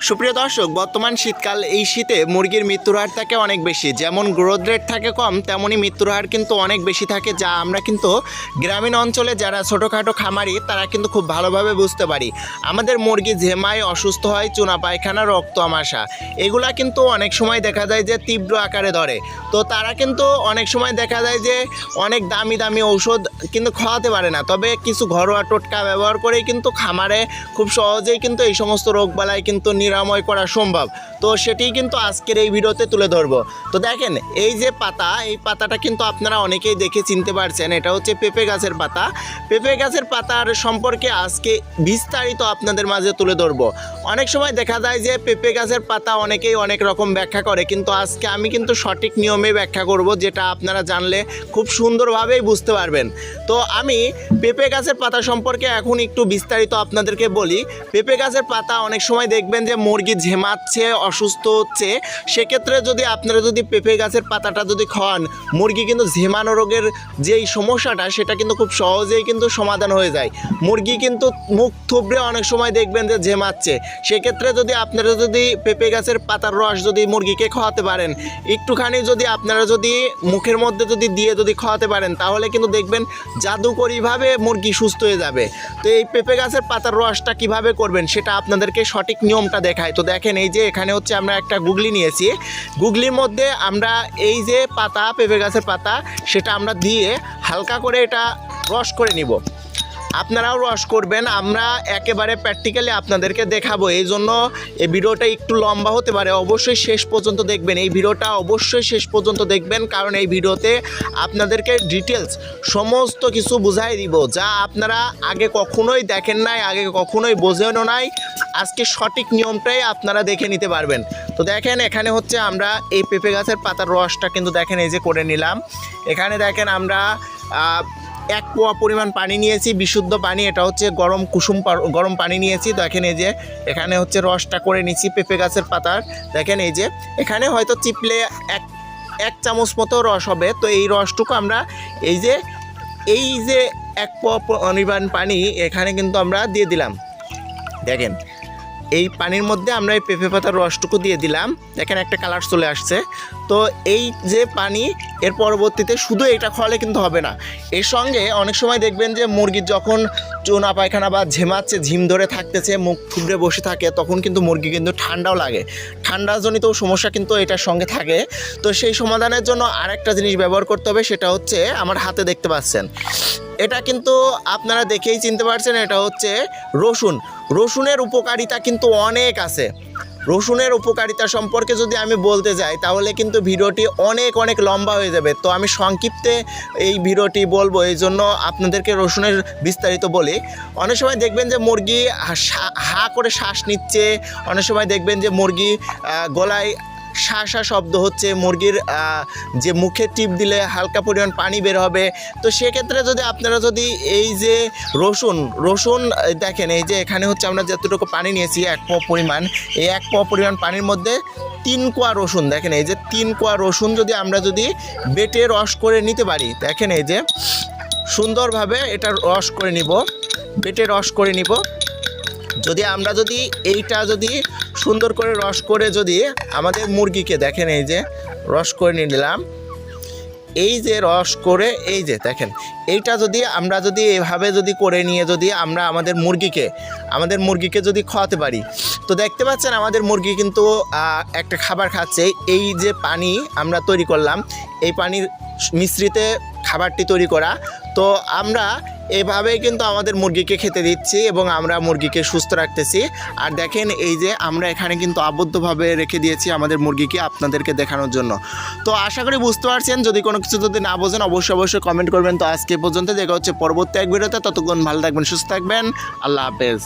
সুপ্রিয় দর্শক, বর্তমান শীতকাল, এই শীতে মুরগির মৃত্যুর হার থাকে অনেক বেশি। যেমন গ্রোথ রেট থাকে কম, তেমনই মৃত্যুর হার কিন্তু অনেক বেশি থাকে, যা আমরা কিন্তু গ্রামীণ অঞ্চলে যারা ছোটোখাটো খামারি তারা কিন্তু খুব ভালোভাবে বুঝতে পারি। আমাদের মুরগি ঝেমায়, অসুস্থ হয়, চুনা পায়খানা, রক্ত আমাশা, এগুলা কিন্তু অনেক সময় দেখা যায় যে তীব্র আকারে ধরে। তো তারা কিন্তু অনেক সময় দেখা যায় যে অনেক দামি দামি ঔষধ কিন্তু খাওয়াতে পারে না, তবে কিছু ঘরোয়া টোটকা ব্যবহার করেই কিন্তু খামারে খুব সহজেই কিন্তু এই সমস্ত রোগবালাই কিন্তু নিরাময় করা সম্ভব। তো সেটি কিন্তু আজকের এই ভিডিওতে তুলে ধরবো। তো দেখেন, এই যে পাতা, এই পাতাটা কিন্তু আপনারা অনেকেই দেখে চিনতে পারছেন, এটা হচ্ছে পেঁপে গাছের পাতা। পেঁপে গাছের পাতার সম্পর্কে আজকে বিস্তারিত আপনাদের মাঝে তুলে ধরবো। অনেক সময় দেখা যায় যে পেঁপে গাছের পাতা অনেকেই অনেক রকম ব্যাখ্যা করে, কিন্তু আজকে আমি কিন্তু সঠিক নিয়মে ব্যাখ্যা করব, যেটা আপনারা জানলে খুব সুন্দরভাবেই বুঝতে পারবেন। তো আমি পেঁপে গাছের পাতা সম্পর্কে এখন একটু বিস্তারিত আপনাদেরকে বলি। পেঁপে গাছের পাতা অনেক সময় দেখবেন যে মুরগি ঝেমাচ্ছে, অসুস্থ হচ্ছে, সেক্ষেত্রে যদি আপনারা যদি পেঁপে গাছের পাতাটা যদি খাওয়ান, মুরগি কিন্তু ঝেমানো রোগের যেই সমস্যাটা সেটা কিন্তু খুব সহজেই কিন্তু সমাধান হয়ে যায়। মুরগি কিন্তু মুখ থুবড়ে অনেক সময় দেখবেন যে ঝেমাচ্ছে, সেক্ষেত্রে যদি আপনারা যদি পেঁপে গাছের পাতার রস যদি মুরগিকে খাওয়াতে পারেন, একটুখানি যদি আপনারা যদি মুখের মধ্যে যদি দিয়ে যদি খাওয়াতে পারেন, তাহলে কিন্তু দেখবেন জাদুকরিভাবে মুরগি সুস্থ হয়ে যাবে। তো এই পেঁপে গাছের পাতার রসটা কিভাবে করবেন সেটা আপনাদেরকে সঠিক নিয়মটা দেখায়। তো দেখেন, এই যে এখানে হচ্ছে আমরা একটা গুগলি নিয়েছি, গুগলির মধ্যে আমরা এই যে পাতা, পেঁপে গাছের পাতা, সেটা আমরা দিয়ে হালকা করে এটা রস করে নিব। আপনারাও রস করবেন, আমরা একেবারে প্র্যাকটিক্যালি আপনাদেরকে দেখাবো, এই জন্য এই ভিডিওটা একটু লম্বা হতে পারে। অবশ্যই শেষ পর্যন্ত দেখবেন, এই ভিডিওটা অবশ্যই শেষ পর্যন্ত দেখবেন, কারণ এই ভিডিওতে আপনাদেরকে ডিটেলস সমস্ত কিছু বুঝাই দিব, যা আপনারা আগে কখনোই দেখেন নাই, আগে কখনোই বোঝেনও নাই। আজকে সঠিক নিয়মটাই আপনারা দেখে নিতে পারবেন। তো দেখেন, এখানে হচ্ছে আমরা এই পেঁপে গাছের পাতার রসটা কিন্তু দেখেন এই যে করে নিলাম। এখানে দেখেন আমরা 1 পোয়া পরিমাণ পানি নিয়েছি, বিশুদ্ধ পানি, এটা হচ্ছে গরম পানি নিয়েছি। দেখেন এই যে এখানে হচ্ছে রসটা করে নিচ্ছি পেঁপে গাছের পাতার। দেখেন এই যে এখানে হয়তো চিপলে এক চামচ মতো রস হবে। তো এই রসটুকু আমরা এই যে 1 পোয়া পরিমাণ পানি এখানে কিন্তু আমরা দিয়ে দিলাম। দেখেন এই পানির মধ্যে আমরা এই পেঁপে পাতার রসটুকু দিয়ে দিলাম। দেখেন একটা কালার চলে আসছে। তো এই যে পানি, এর পরবর্তীতে শুধু এটা খাওয়ালে কিন্তু হবে না, এর সঙ্গে অনেক সময় দেখবেন যে মুরগির যখন চুনা পায়খানা বা ঝেমাচ্ছে, ঝিম ধরে থাকতেছে, মুখ থুবড়ে বসে থাকে, তখন কিন্তু মুরগি কিন্তু ঠান্ডাও লাগে, ঠান্ডাজনিত সমস্যা কিন্তু এটার সঙ্গে থাকে। তো সেই সমাধানের জন্য আরেকটা জিনিস ব্যবহার করতে হবে, সেটা হচ্ছে আমার হাতে দেখতে পাচ্ছেন, এটা কিন্তু আপনারা দেখেই চিনতে পারছেন, এটা হচ্ছে রসুন। রসুনের উপকারিতা কিন্তু অনেক আছে। রসুনের উপকারিতা সম্পর্কে যদি আমি বলতে যাই, তাহলে কিন্তু ভিডিওটি অনেক লম্বা হয়ে যাবে। তো আমি সংক্ষিপ্তে এই ভিডিওটি বলবো, এই জন্য আপনাদেরকে রসুনের বিস্তারিত বলি। অনেক সময় দেখবেন যে মুরগি হা করে শ্বাস নিচ্ছে, অনেক সময় দেখবেন যে মুরগি গলায় শা শব্দ হচ্ছে, মুরগির যে মুখে টিপ দিলে হালকা পরিমাণ পানি বের হবে। তো সেক্ষেত্রে যদি আপনারা যদি এই যে রসুন দেখেন, এই যে এখানে হচ্ছে আমরা যতটুকু পানি নিয়েছি 1 পোয়া পরিমাণ, এই 1 পোয়া পরিমাণ পানির মধ্যে 3 কোয়া রসুন, দেখেন এই যে 3 কোয়া রসুন যদি আমরা যদি বেটে রস করে নিতে পারি, দেখেন এই যে সুন্দরভাবে এটা রস করে নিব, বেটে রস করে নিব। যদি আমরা যদি এইটা যদি সুন্দর করে রস করে যদি আমাদের মুরগিকে, দেখেন এই যে রস করে নিলাম, এই যে রস করে এই যে দেখেন এইটা যদি আমরা যদি এভাবে যদি করে নিয়ে যদি আমরা আমাদের মুরগিকে যদি খাওয়াতে পারি, তো দেখতে পাচ্ছেন আমাদের মুরগি কিন্তু একটা খাবার খাচ্ছে। এই যে পানি আমরা তৈরি করলাম, এই পানির মিশ্রিতে খাবারটি তৈরি করা, তো আমরা এভাবেই কিন্তু আমাদের মুরগিকে খেতে দিচ্ছি এবং আমরা মুরগিকে সুস্থ রাখতেছি। আর দেখেন এই যে আমরা এখানে কিন্তু আবদ্ধভাবে রেখে দিয়েছি আমাদের মুরগিকে আপনাদেরকে দেখানোর জন্য। তো আশা করি বুঝতে পারছেন। যদি কোনো কিছু যদি না বোঝেন অবশ্যই কমেন্ট করবেন। তো আজকে পর্যন্ত দেখা হচ্ছে পরবর্তী এক ভিডিওতে, ততক্ষণ ভালো থাকবেন, সুস্থ থাকবেন, আল্লাহ হাফেজ।